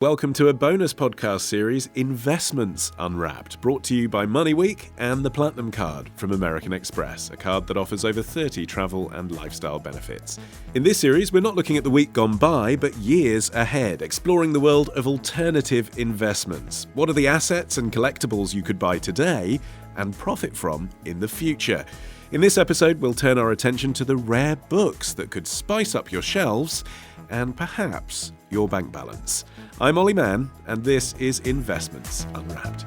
Welcome to a bonus podcast series, Investments Unwrapped, brought to you by MoneyWeek and the Platinum Card from American Express, a card that offers over 30 travel and lifestyle benefits. In this series, we're not looking at the week gone by, but years ahead, exploring the world of alternative investments. What are the assets and collectibles you could buy today and profit from in the future? In this episode, we'll turn our attention to the rare books that could spice up your shelves and perhaps your bank balance. I'm Olly Mann, and this is Investments Unwrapped.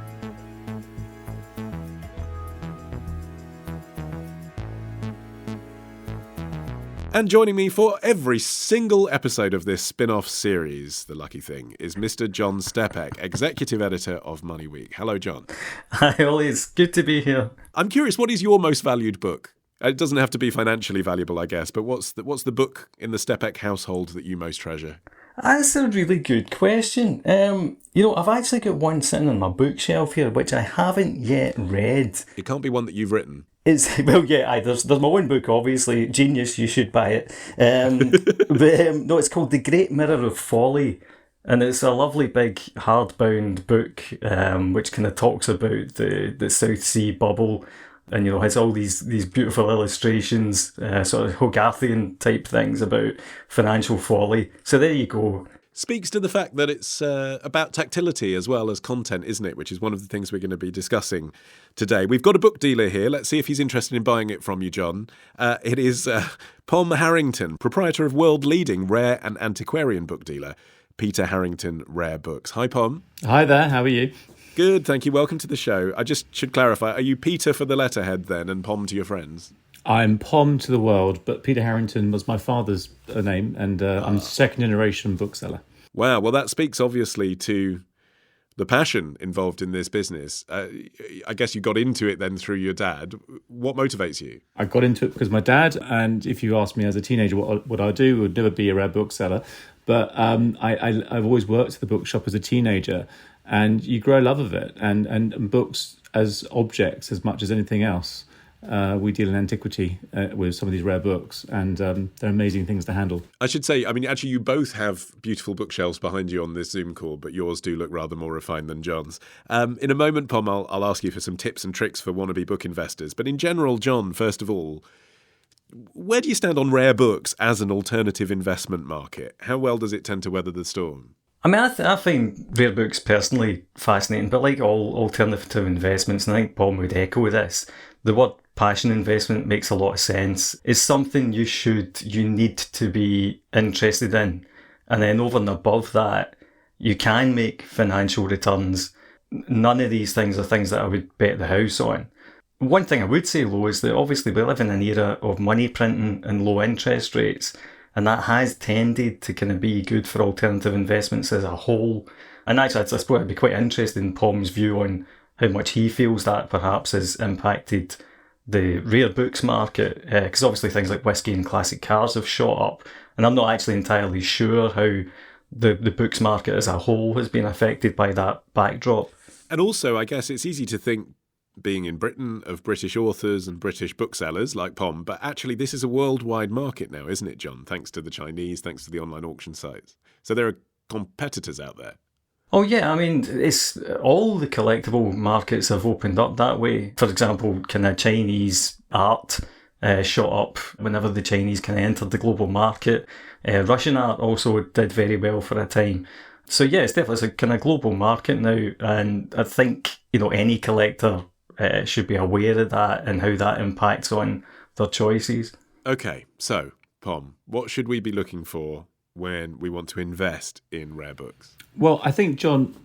And joining me for every single episode of this spin-off series, the lucky thing, is Mr. John Stepek, Executive Editor of MoneyWeek. Hello, John. Hi, Olly. It's good to be here. I'm curious, what is your most valued book? It doesn't have to be financially valuable, I guess, but what's the book in the Stepek household that you most treasure? That's a really good question. I've actually got one sitting on my bookshelf here, which I haven't yet read. It can't be one that you've written. There's my one book, obviously. Genius, you should buy it. No, it's called The Great Mirror of Folly. And it's a lovely big hardbound book, which kind of talks about the South Sea bubble. And, has all these beautiful illustrations, sort of Hogarthian type things about financial folly. So there you go. Speaks to the fact that it's about tactility as well as content, isn't it? Which is one of the things we're going to be discussing today. We've got a book dealer here. Let's see if he's interested in buying it from you, John. It is Pom Harrington, proprietor of world-leading rare and antiquarian book dealer, Peter Harrington Rare Books. Hi, Pom. Hi there. How are you? Good, thank you. Welcome to the show. I just should clarify, are you Peter for the letterhead then and Pom to your friends? I'm Pom to the world, but Peter Harrington was my father's name, and I'm second-generation bookseller. Wow, well, that speaks obviously to the passion involved in this business. I guess you got into it then through your dad. What motivates you? I got into it because my dad, and if you asked me as a teenager what I do, would never be a rare bookseller. But I've always worked at the bookshop as a teenager, and you grow a love of it. And books as objects as much as anything else. We deal in antiquity with some of these rare books, and they're amazing things to handle. I should say, actually, you both have beautiful bookshelves behind you on this Zoom call, but yours do look rather more refined than John's. In a moment, Pom, I'll ask you for some tips and tricks for wannabe book investors. But in general, John, first of all, where do you stand on rare books as an alternative investment market? How well does it tend to weather the storm? I find rare books personally fascinating, but like all alternative investments, and I think Paul would echo this, the word passion investment makes a lot of sense. It's something you need to be interested in. And then over and above that, you can make financial returns. None of these things are things that I would bet the house on. One thing I would say, though, is that obviously we live in an era of money printing and low interest rates, and that has tended to kind of be good for alternative investments as a whole. And actually, I suppose I'd be quite interested in Pom's view on how much he feels that perhaps has impacted the rare books market, because obviously things like whiskey and classic cars have shot up, and I'm not actually entirely sure how the books market as a whole has been affected by that backdrop. And also, I guess it's easy to think, being in Britain, of British authors and British booksellers like Pom, but actually this is a worldwide market now, isn't it, John? Thanks to the Chinese, thanks to the online auction sites. So there are competitors out there. Oh yeah, it's all the collectible markets have opened up that way. For example, kind of Chinese art shot up whenever the Chinese kind of entered the global market. Russian art also did very well for a time. So yeah, it's definitely a kind of global market now, and I think any collector should be aware of that and how that impacts on their choices. Okay, so Pom, what should we be looking for when we want to invest in rare books? Well, I think John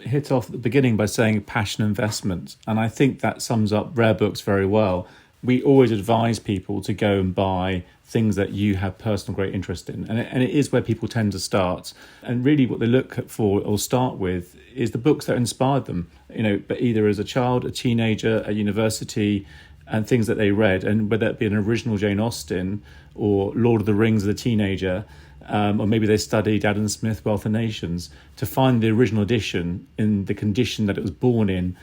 hit off at the beginning by saying passion investment, and I think that sums up rare books very well. We always advise people to go and buy things that you have personal great interest in, and it is where people tend to start. And really what they look for or start with is the books that inspired them, but either as a child, a teenager, at university, and things that they read, and whether it be an original Jane Austen or Lord of the Rings as a teenager, or maybe they studied Adam Smith, Wealth of Nations, to find the original edition in the condition that it was born in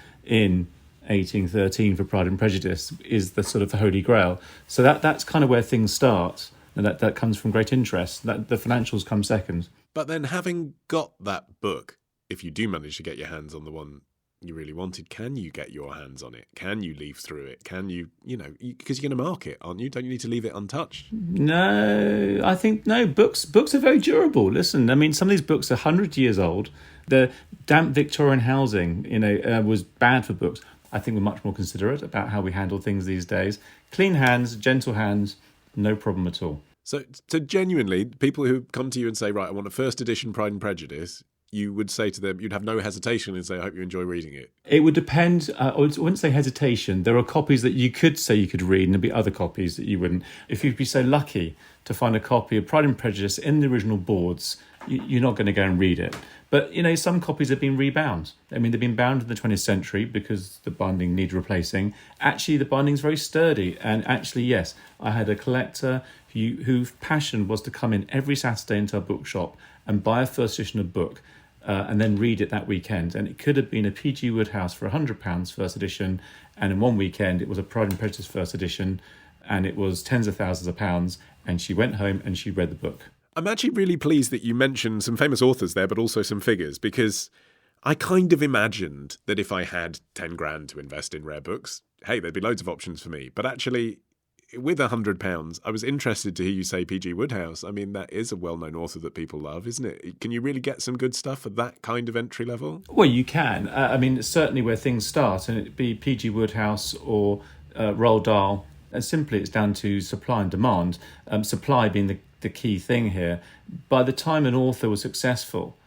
1813 for Pride and Prejudice is the sort of the holy grail. So that's kind of where things start, and that comes from great interest. That the financials come second. But then having got that book, if you do manage to get your hands on the one you really wanted, can you get your hands on it? Can you leaf through it? Can you, because you're going to mark it, aren't you? Don't you need to leave it untouched? No, I think no. Books are very durable. Listen, I mean, some of these books are 100 years old. The damp Victorian housing, was bad for books. I think we're much more considerate about how we handle things these days. Clean hands, gentle hands, no problem at all. So genuinely, people who come to you and say, right, I want a first edition Pride and Prejudice, you would say to them, you'd have no hesitation and say, I hope you enjoy reading it. It would depend. I wouldn't say hesitation. There are copies that you could say you could read, and there'd be other copies that you wouldn't. If you'd be so lucky to find a copy of Pride and Prejudice in the original boards, you're not going to go and read it. But, some copies have been rebound. I mean, they've been bound in the 20th century because the binding needs replacing. Actually, the binding's very sturdy. And actually, yes, I had a collector whose passion was to come in every Saturday into a bookshop and buy a first edition of book and then read it that weekend. And it could have been a P.G. Wodehouse for £100 first edition. And in one weekend, it was a Pride and Prejudice first edition. And it was tens of thousands of pounds. And she went home and she read the book. I'm actually really pleased that you mentioned some famous authors there, but also some figures, because I kind of imagined that if I had 10 grand to invest in rare books, hey, there'd be loads of options for me. But actually, with £100, I was interested to hear you say P.G. Wodehouse. I mean, that is a well-known author that people love, isn't it? Can you really get some good stuff at that kind of entry level? Well, you can. I mean, it's certainly where things start, and it'd be P.G. Wodehouse or Roald Dahl. And simply, it's down to supply and demand. Supply being the key thing here. By the time an author was successful,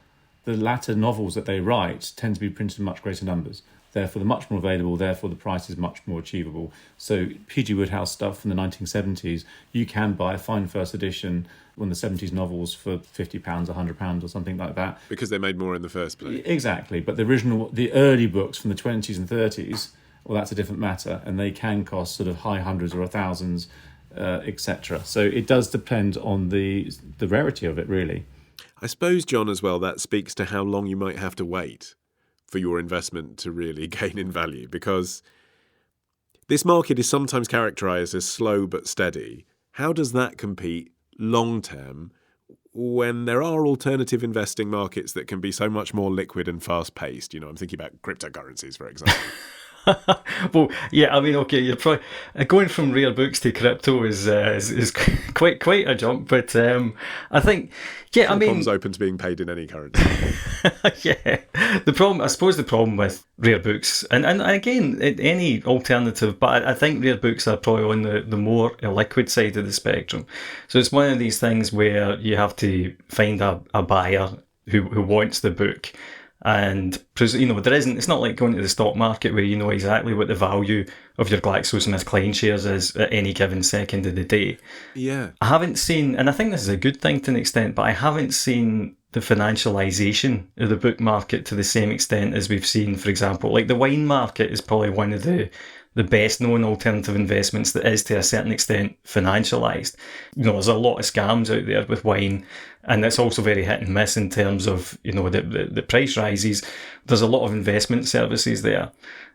the latter novels that they write tend to be printed in much greater numbers. Therefore, they're much more available. Therefore, the price is much more achievable. So P.G. Wodehouse stuff from the 1970s, you can buy a fine first edition, one of the 70s novels for £50, £100 or something like that. Because they made more in the first place. Exactly. But the early books from the 20s and 30s, well, that's a different matter. And they can cost sort of high hundreds or thousands, etc. So it does depend on the rarity of it, really. I suppose, John, as well, that speaks to how long you might have to wait for your investment to really gain in value, because this market is sometimes characterised as slow but steady. How does that compete long-term when there are alternative investing markets that can be so much more liquid and fast-paced? I'm thinking about cryptocurrencies, for example. Well, yeah, I mean, okay, you're probably going from rare books to crypto is quite a jump, but I think, yeah, I mean, Pom's open to being paid in any currency. Yeah, I suppose the problem with rare books, and again, any alternative, but I think rare books are probably on the more illiquid side of the spectrum. So it's one of these things where you have to find a buyer who wants the book. And it's not like going to the stock market where you know exactly what the value of your GlaxoSmithKline shares is at any given second of the day. Yeah. I haven't seen, and I think this is a good thing to an extent, but I haven't seen the financialisation of the book market to the same extent as we've seen, for example, like the wine market is probably one of the best known alternative investments that is to a certain extent financialised. There's a lot of scams out there with wine, and it's also very hit and miss in terms of, the price rises. There's a lot of investment services there.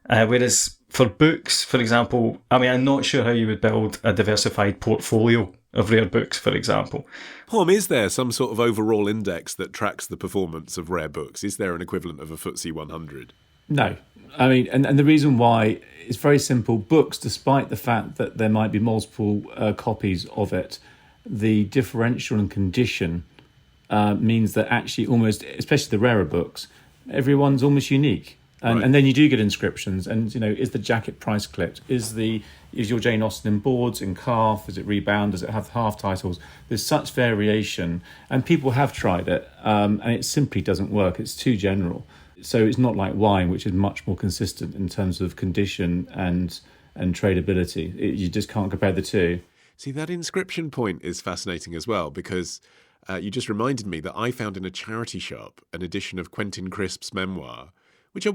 Whereas for books, for example, I mean, I'm not sure how you would build a diversified portfolio of rare books, for example. Pom, is there some sort of overall index that tracks the performance of rare books? Is there an equivalent of a FTSE 100? No. I mean, and the reason why is very simple. Books, despite the fact that there might be multiple copies of it, the differential in condition means that actually almost, especially the rarer books, everyone's almost unique. And, right. And then you do get inscriptions, and is the jacket price clipped? Is your Jane Austen in boards, in calf? Is it rebound? Does it have half titles? There's such variation, and people have tried it, and it simply doesn't work. It's too general. So it's not like wine, which is much more consistent in terms of condition and tradability. You just can't compare the two. See, that inscription point is fascinating as well, because you just reminded me that I found in a charity shop an edition of Quentin Crisp's memoir, which I,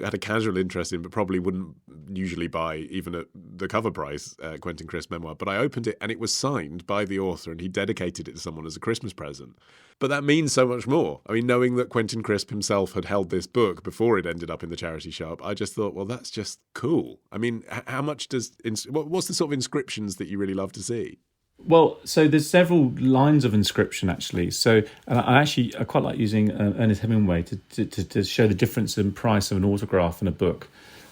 had a casual interest in, but probably wouldn't usually buy even at the cover price, Quentin Crisp memoir. But I opened it and it was signed by the author, and he dedicated it to someone as a Christmas present. But that means so much more. I mean, knowing that Quentin Crisp himself had held this book before it ended up in the charity shop, I just thought, well, that's just cool. I mean, how much what's the sort of inscriptions that you really love to see? Well, so there's several lines of inscription actually. So, and I quite like using Ernest Hemingway to show the difference in price of an autograph and a book.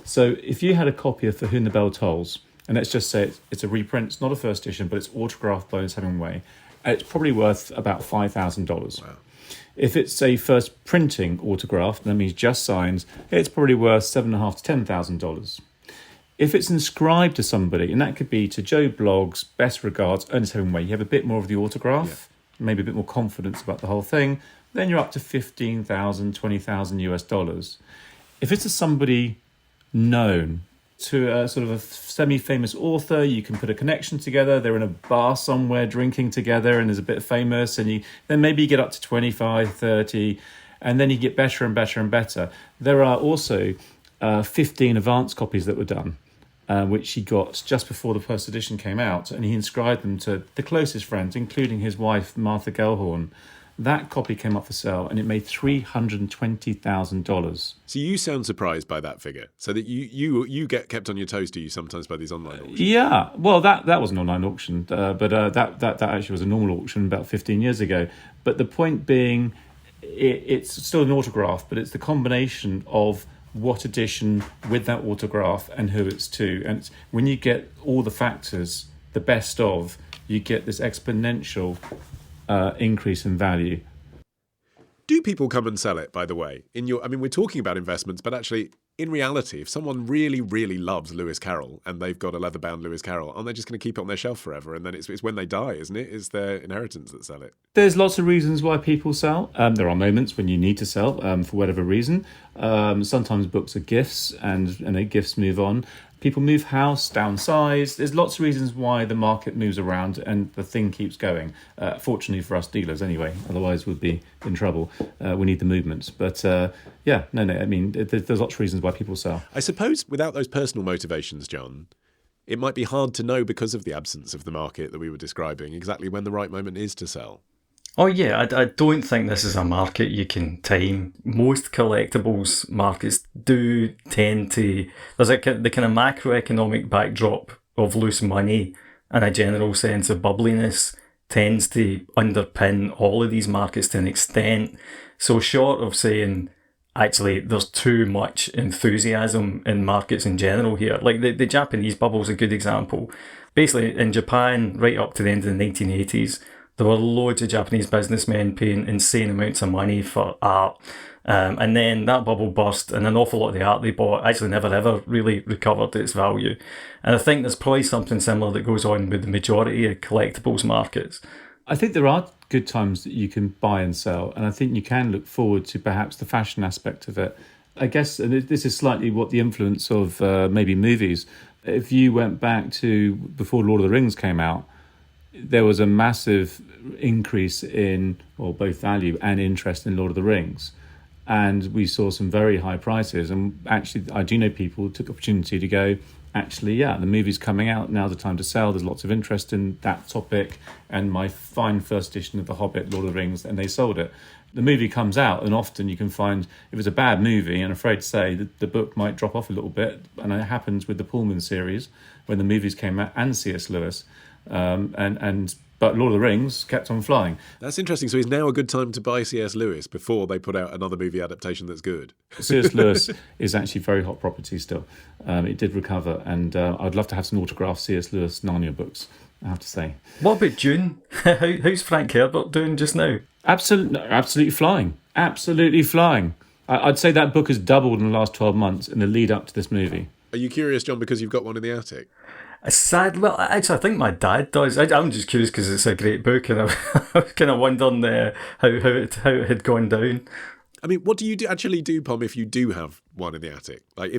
So, if you had a copy of For Whom the Bell Tolls, and let's just say it's a reprint, it's not a first edition, but it's autographed by Ernest Hemingway, it's probably worth about $5,000. Wow. If it's a first printing autograph, that means just signed, it's probably worth $7,500 to $10,000. If it's inscribed to somebody, and that could be to Joe Bloggs, best regards, Ernest Hemingway, you have a bit more of the autograph, maybe a bit more confidence about the whole thing, then you're up to $15,000, $20,000 US. If it's to somebody known, to a sort of a semi-famous author, you can put a connection together, they're in a bar somewhere drinking together and there's a bit famous, and then maybe you get up to 25, 30, and then you get better and better and better. There are also 15 advance copies that were done, which he got just before the first edition came out, and he inscribed them to the closest friends, including his wife, Martha Gellhorn. That copy came up for sale, and it made $320,000. So you sound surprised by that figure, so that you get kept on your toes, do you, sometimes by these online auctions? Yeah, well, that was an online auction, but that actually was a normal auction about 15 years ago. But the point being, it's still an autograph, but it's the combination of what edition with that autograph and who it's to. And when you get all the factors, the best of, you get this exponential increase in value. Do people come and sell it, by the way? We're talking about investments, but actually, in reality, if someone really, really loves Lewis Carroll and they've got a leather-bound Lewis Carroll, aren't they just going to keep it on their shelf forever? And then it's when they die, isn't it? It's their inheritance that sell it. There's lots of reasons why people sell. There are moments when you need to sell for whatever reason. Sometimes books are gifts, and the gifts move on. People move house, downsize. There's lots of reasons why the market moves around and the thing keeps going. Fortunately for us dealers, anyway. Otherwise, we'd be in trouble. We need the movements. But there's lots of reasons why people sell. I suppose without those personal motivations, John, it might be hard to know, because of the absence of the market that we were describing, exactly when the right moment is to sell. Oh yeah, I don't think this is a market you can time. Most collectibles markets do tend to... There's the kind of macroeconomic backdrop of loose money and a general sense of bubbliness tends to underpin all of these markets to an extent. So short of saying, actually, there's too much enthusiasm in markets in general here. Like the Japanese bubble is a good example. Basically, in Japan, right up to the end of the 1980s, there were loads of Japanese businessmen paying insane amounts of money for art. And then that bubble burst, and an awful lot of the art they bought actually never ever really recovered its value. And I think there's probably something similar that goes on with the majority of collectibles markets. I think there are good times that you can buy and sell, and I think you can look forward to perhaps the fashion aspect of it. I guess, and this is slightly what the influence of maybe movies. If you went back to before Lord of the Rings came out, there was a massive increase in, or both value and interest in Lord of the Rings. And we saw some very high prices. And actually, I do know people who took the opportunity to go, actually, yeah, the movie's coming out, now's the time to sell. There's lots of interest in that topic. And my fine first edition of The Hobbit, Lord of the Rings, and they sold it. The movie comes out, and often you can find, if it's a bad movie, and I'm afraid to say, that the book might drop off a little bit. And it happens with the Pullman series, when the movies came out, and C.S. Lewis. But Lord of the Rings kept on flying. That's interesting. So is now a good time to buy C.S. Lewis before they put out another movie adaptation that's good? C.S. Lewis is actually very hot property still. It did recover, and I'd love to have some autographed C.S. Lewis Narnia books, I have to say. What about Dune? How's Frank Herbert doing just now? Absolutely flying. Absolutely flying. I'd say that book has doubled in the last 12 months in the lead up to this movie. Are you curious, John, because you've got one in the attic? Sad. Well, actually, I think my dad does. I'm just curious because it's a great book, and I was kind of wondering how it had gone down. I mean, what do you actually do, Pom, if you do have one in the attic? Like,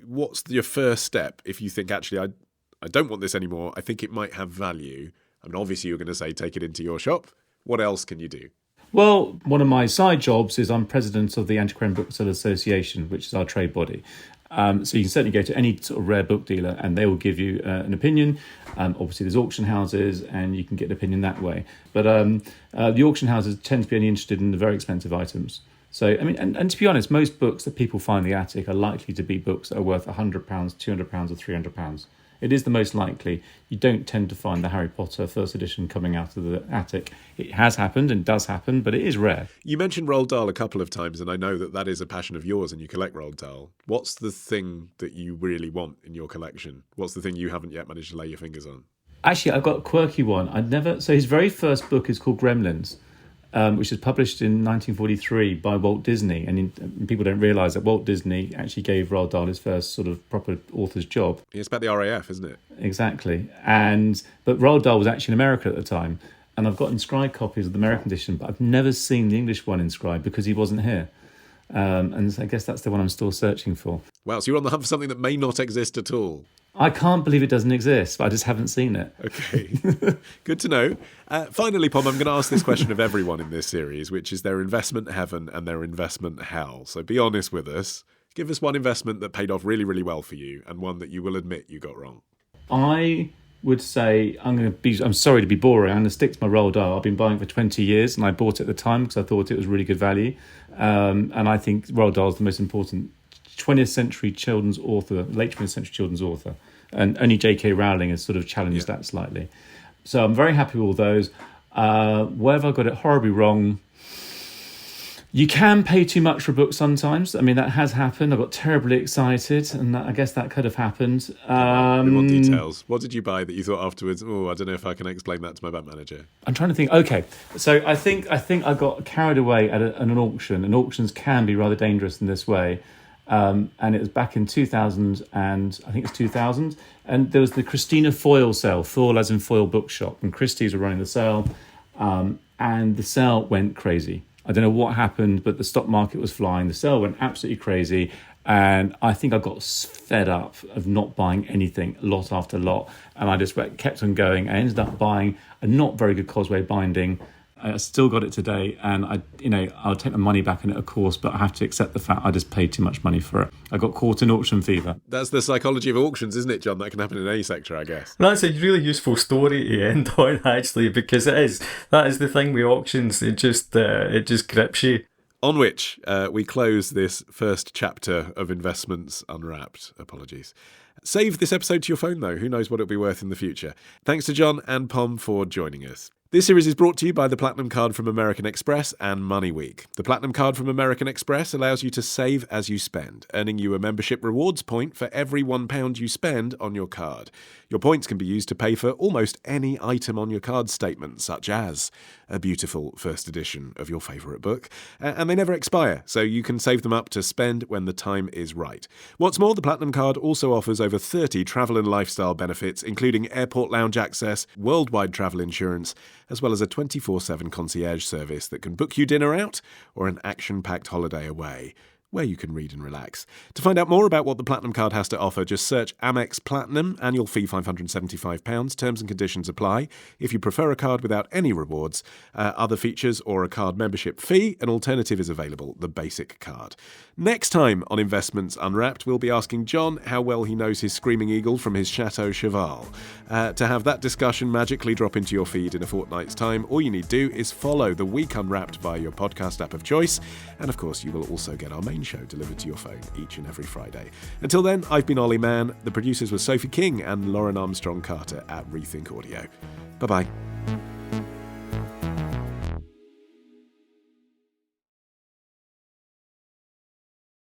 what's your first step if you think, actually, I don't want this anymore, I think it might have value? I mean, obviously, you're going to say take it into your shop. What else can you do? Well, one of my side jobs is I'm president of the Antiquarian Bookseller Association, which is our trade body. So you can certainly go to any sort of rare book dealer and they will give you an opinion. Obviously, there's auction houses and you can get an opinion that way. But the auction houses tend to be only interested in the very expensive items. So, I mean, and to be honest, most books that people find in the attic are likely to be books that are worth £100, £200 or £300. It is the most likely. You don't tend to find the Harry Potter first edition coming out of the attic. It has happened and does happen, but it is rare. You mentioned Roald Dahl a couple of times, and I know that is a passion of yours and you collect Roald Dahl. What's the thing that you really want in your collection? What's the thing you haven't yet managed to lay your fingers on? Actually, I've got a quirky one. So his very first book is called Gremlins, which was published in 1943 by Walt Disney. And people don't realise that Walt Disney actually gave Roald Dahl his first sort of proper author's job. It's about the RAF, isn't it? Exactly. But Roald Dahl was actually in America at the time. And I've got inscribed copies of the American edition, but I've never seen the English one inscribed because he wasn't here. And I guess that's the one I'm still searching for. Wow, so you're on the hunt for something that may not exist at all. I can't believe it doesn't exist, but I just haven't seen it. Okay, good to know. Finally, Pom, I'm going to ask this question of everyone in this series, which is their investment heaven and their investment hell. So be honest with us. Give us one investment that paid off really, really well for you and one that you will admit you got wrong. I would say, I'm sorry to be boring, I'm going to stick to my Roald Dahl. I've been buying it for 20 years and I bought it at the time because I thought it was really good value. And I think Roald Dahl is the most important 20th century children's author, late 20th century children's author. And only J.K. Rowling has sort of challenged that slightly. So I'm very happy with all those. Where have I got it horribly wrong? You can pay too much for a book sometimes. I mean, that has happened. I got terribly excited, and I guess that could have happened. We want details. What did you buy that you thought afterwards, I don't know if I can explain that to my bank manager? I'm trying to think. Okay, so I think I got carried away at an auction, and auctions can be rather dangerous in this way. And it was back in 2000, and I think it's 2000, and there was the Christina Foyle sale, Foyle as in Foyle bookshop, and Christie's were running the sale, and the sale went crazy. I don't know what happened, but the stock market was flying. The sale went absolutely crazy, and I think I got fed up of not buying anything, lot after lot, and I just kept on going. I ended up buying a not very good Causeway binding. I still got it today, and I'll take the money back in it, of course, but I have to accept the fact I just paid too much money for it. I got caught in auction fever. That's the psychology of auctions, isn't it, John? That can happen in any sector, I guess. That's a really useful story to end on, actually, because that is the thing with auctions. It just grips you. On which we close this first chapter of Investments Unwrapped. Apologies. Save this episode to your phone, though. Who knows what it'll be worth in the future. Thanks to John and Pom for joining us. This series is brought to you by the Platinum Card from American Express and MoneyWeek. The Platinum Card from American Express allows you to save as you spend, earning you a membership rewards point for every £1 you spend on your card. Your points can be used to pay for almost any item on your card statement, such as a beautiful first edition of your favourite book. And they never expire, so you can save them up to spend when the time is right. What's more, the Platinum Card also offers over 30 travel and lifestyle benefits, including airport lounge access, worldwide travel insurance, as well as a 24/7 concierge service that can book you dinner out or an action-packed holiday away, where you can read and relax. To find out more about what the Platinum Card has to offer, just search Amex Platinum, annual fee £575, terms and conditions apply. If you prefer a card without any rewards, other features or a card membership fee, an alternative is available, the basic card. Next time on Investments Unwrapped, we'll be asking John how well he knows his Screaming Eagle from his Chateau Cheval. To have that discussion magically drop into your feed in a fortnight's time, all you need to do is follow The Week Unwrapped via your podcast app of choice, and of course you will also get our main show delivered to your phone each and every Friday. Until then, I've been Olly Mann. The producers were Sophie King and Lauren Armstrong-Carter at Rethink Audio. Bye-bye.